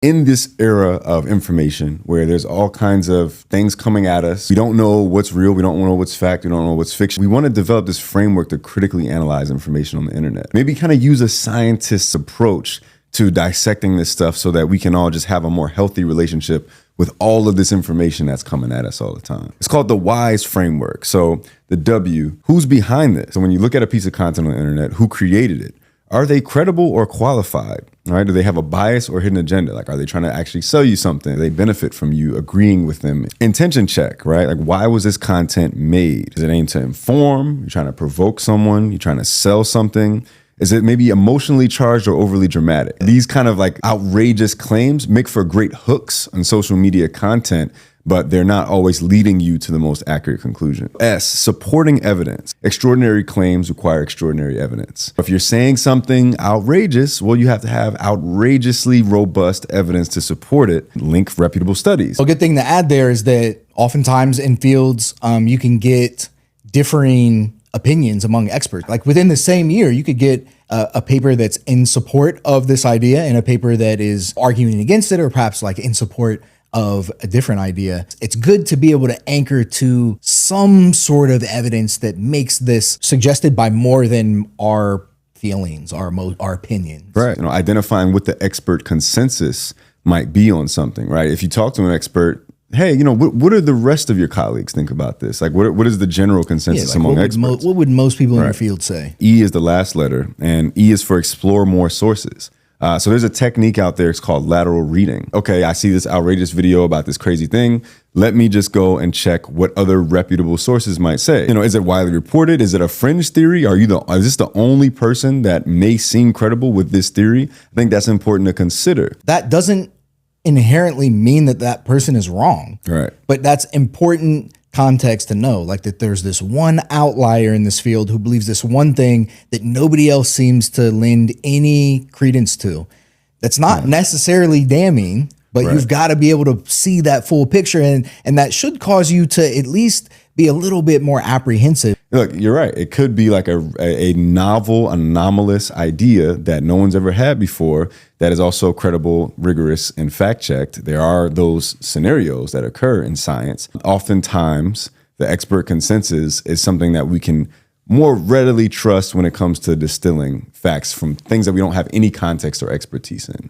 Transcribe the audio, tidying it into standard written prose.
In this era of information where there's all kinds of things coming at us, we don't know what's real, we don't know what's fact, we don't know what's fiction. We want to develop this framework to critically analyze information on the internet. Maybe kind of use a scientist's approach to dissecting this stuff so that we can all just have a more healthy relationship with all of this information that's coming at us all the time. It's called the WISE framework. So the W, who's behind this? So when you look at a piece of content on the internet, who created it? Are they credible or qualified? Right? Do they have a bias or hidden agenda? Like, are they trying to actually sell you something? Do they benefit from you agreeing with them? Intention check, right? Like, why was this content made? Is it aimed to inform? You're trying to provoke someone? You're trying to sell something? Is it maybe emotionally charged or overly dramatic? These kind of like outrageous claims make for great hooks on social media content, but they're not always leading you to the most accurate conclusion. S, supporting evidence. Extraordinary claims require extraordinary evidence. If you're saying something outrageous, well, you have to have outrageously robust evidence to support it. Link reputable studies. A good thing to add there is that oftentimes in fields, you can get differing opinions among experts. Like within the same year, you could get a paper that's in support of this idea and a paper that is arguing against it, or perhaps like in support of a different idea. It's good to be able to anchor to some sort of evidence that makes this suggested by more than our feelings, our opinions. Right. You know, identifying what the expert consensus might be on something, right? If you talk to an expert, hey, you know, what do the rest of your colleagues think about this? Like, what is the general consensus among experts? What would most people in your field say? E is the last letter, and E is for explore more sources. So there's a technique out there, it's called lateral reading. Okay, I see this outrageous video about this crazy thing. Let me just go and check what other reputable sources might say. You know, is it widely reported? Is it a fringe theory? Is this the only person that may seem credible with this theory? I think that's important to consider. That doesn't inherently mean that that person is wrong. Right. But that's important context to know, like that there's this one outlier in this field who believes this one thing that nobody else seems to lend any credence to. That's not necessarily damning, but you've got to be able to see that full picture, and that should cause you to at least be a little bit more apprehensive. Look, you're right. It could be like a novel, anomalous idea that no one's ever had before that is also credible, rigorous, and fact-checked. There are those scenarios that occur in science. Oftentimes, the expert consensus is something that we can more readily trust when it comes to distilling facts from things that we don't have any context or expertise in.